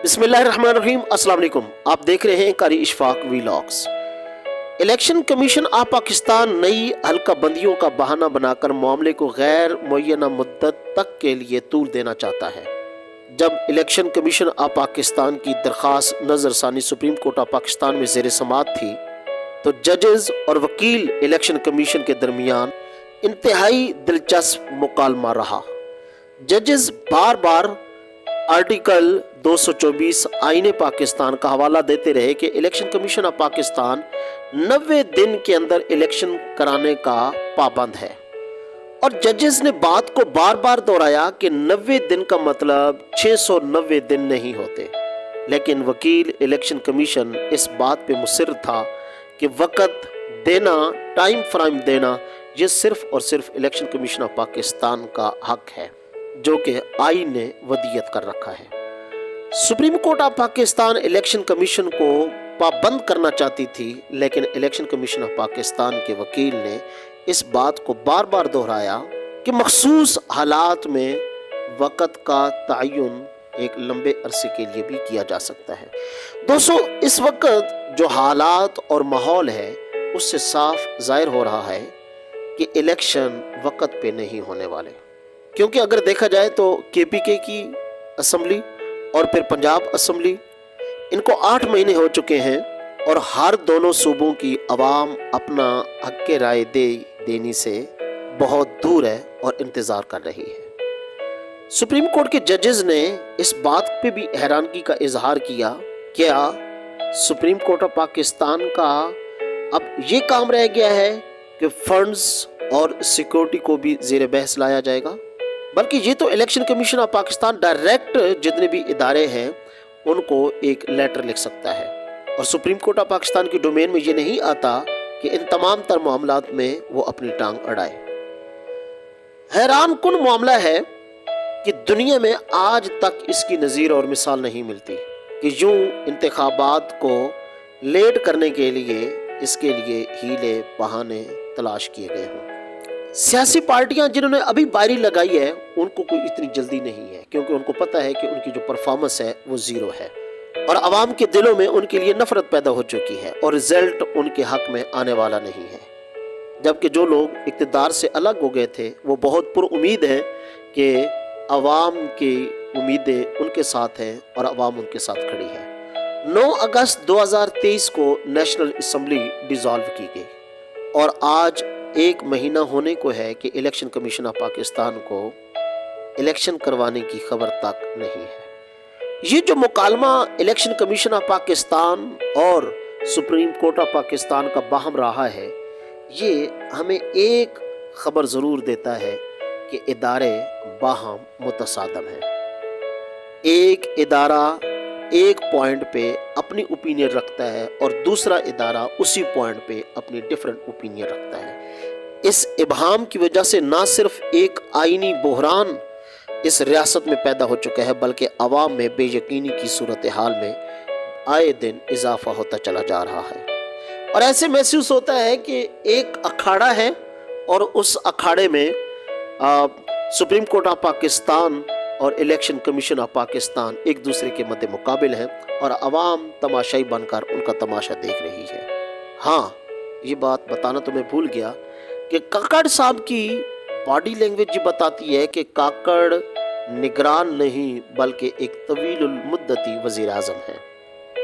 बिस्मिल्लाहिर्रहमानिर्रहीम। अस्सलाम वालेकुम। आप देख रहे हैं कारी Ishfaq vlogs. Election commission of Pakistan नई हल्का बंदियों का बहाना बनाकर मामले को गैर मुअय्यना मुद्दत तक के लिए तूल देना चाहता है। जब इलेक्शन कमीशन ऑफ पाकिस्तान की दरख्वास्त नजरसानी सुप्रीम कोर्ट ऑफ पाकिस्तान में ज़ेर समाअत थी तो जजेस और वकील इलेक्शन कमीशन के दरमियान इंतहाई दिलचस्प मुकालमा रहा। जजेस बार बार आर्टिकल 224 आईने पाकिस्तान का हवाला देते रहे कि इलेक्शन कमीशन ऑफ पाकिस्तान 90 दिन के अंदर इलेक्शन कराने का पाबंद है, और जजेस ने बात को बार बार दोहराया कि 90 दिन का मतलब 690 दिन नहीं होते। लेकिन वकील इलेक्शन कमीशन इस बात पे मुसर था कि वक़्त देना, टाइम फ्रेम देना, ये सिर्फ और सिर्फ इलेक्शन कमीशन ऑफ पाकिस्तान का हक है जो कि आईन ने वदीयत कर रखा है। Supreme court of Pakistan election commission को पाबंद करना चाहती थी, लेकिन इलेक्शन कमीशन ऑफ पाकिस्तान के वकील ने इस बात को बार बार दोहराया कि मखसूस हालात में वक़्त का तयन एक लंबे अरसे के लिए भी किया जा सकता है। दोस्तों, इस वक्त जो हालात और माहौल है उससे साफ जाहिर हो रहा है कि इलेक्शन वक़्त पे नहीं होने वाले, क्योंकि अगर देखा जाए तो केपीके की असम्बली और फिर पंजाब असम्बली, इनको 8 महीने हो चुके हैं और हर दोनों सूबों की आवाम अपना हक के राय देने से बहुत दूर है और इंतज़ार कर रही है। सुप्रीम कोर्ट के जजेस ने इस बात पे भी हैरानगी का इजहार किया, क्या सुप्रीम कोर्ट ऑफ पाकिस्तान का अब ये काम रह गया है कि फंड्स और सिक्योरिटी को भी ज़ेर बहस लाया जाएगा, बल्कि ये तो election commission of Pakistan direct जितने भी इदारे हैं उनको एक लेटर लिख सकता है, और सुप्रीम कोर्ट ऑफ पाकिस्तान की डोमेन में ये नहीं आता कि इन तमाम तर मामलात में वो अपनी टांग अड़ाए। हैरान कुन मामला है कि दुनिया में आज तक इसकी नज़ीर और मिसाल नहीं मिलती कि यूं इंतखाबात को लेट करने के लिए इसके लिए हीले बहाने तलाश किए गए हों। सियासी पार्टियां जिन्होंने अभी बारी लगाई है उनको कोई इतनी जल्दी नहीं है, क्योंकि उनको पता है कि उनकी जो परफॉर्मेंस है वो ज़ीरो है और आवाम के दिलों में उनके लिए नफरत पैदा हो चुकी है और रिजल्ट उनके हक में आने वाला नहीं है। जबकि जो लोग इक़्तिदार से अलग हो गए थे वो बहुत पुरुम्मीद हैं कि आवाम की उम्मीदें उनके साथ हैं और आवाम उनके साथ खड़ी है। 9 अगस्त 2023 को नेशनल असम्बली डिसॉल्व की गई और आज 1 महीना होने को है कि इलेक्शन कमीशन ऑफ पाकिस्तान को इलेक्शन करवाने की खबर तक नहीं है। ये जो मुकालमा इलेक्शन कमीशन ऑफ पाकिस्तान और सुप्रीम कोर्ट ऑफ पाकिस्तान का बाहम रहा है, ये हमें एक खबर ज़रूर देता है कि इदारे बाहम मुतसादम हैं। एक इदारा एक पॉइंट पे अपनी ओपिनियन रखता है और दूसरा इदारा उसी पॉइंट पे अपनी डिफरेंट ओपिनियन रखता है। इस इबहाम की वजह से ना सिर्फ एक आईनी बहरान इस रियासत में पैदा हो चुका है, बल्कि अवाम में बेयकीनी की सूरत हाल में आए दिन इजाफा होता चला जा रहा है। और ऐसे महसूस होता है कि एक अखाड़ा है और उस अखाड़े में सुप्रीम कोर्ट ऑफ पाकिस्तान और इलेक्शन कमीशन ऑफ पाकिस्तान एक दूसरे के मद्दे मुकाबिल हैं और अवाम तमाशाई बनकर उनका तमाशा देख रही है। हाँ, ये बात बताना तो मैं भूल गया कि काकड़ साहब की बॉडी लैंग्वेज ये बताती है कि काकड़ निगरान नहीं बल्कि एक तवील मुद्दती वज़ीर आज़म है।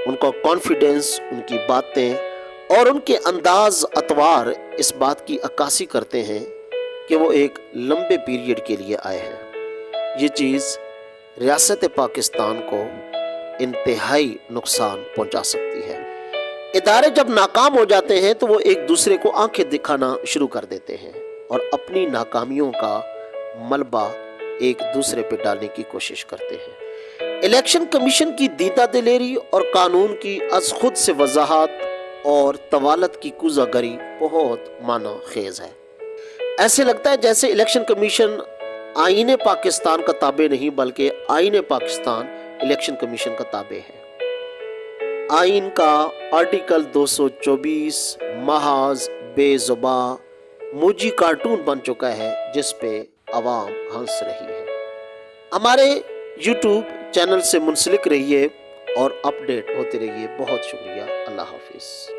उनका कॉन्फिडेंस, उनकी बातें और उनके अंदाज अतवार इस बात की अक्कासी करते हैं कि वो एक लंबे पीरियड के लिए आए हैं। ये चीज़ रियासत पाकिस्तान को इंतहाई नुकसान पहुंचा सकती है। इदारे जब नाकाम हो जाते हैं तो वो एक दूसरे को आंखें दिखाना शुरू कर देते हैं और अपनी नाकामियों का मलबा एक दूसरे पे डालने की कोशिश करते हैं। इलेक्शन कमीशन की दीदा दिलेरी और कानून की अज खुद से वजाहत और तवालत की कुजागरी बहुत माना खेज है। ऐसे लगता है जैसे इलेक्शन कमीशन आईने पाकिस्तान का ताबे नहीं बल्कि आईने पाकिस्तान इलेक्शन कमीशन का ताबे है। आइन का आर्टिकल 224 महाज बेजुबा मुजी कार्टून बन चुका है जिस पे अवाम हंस रही है। हमारे YouTube चैनल से मुंसलिक रहिए اور اپڈیٹ ہوتے رہیے۔ بہت شکریہ، اللہ حافظ۔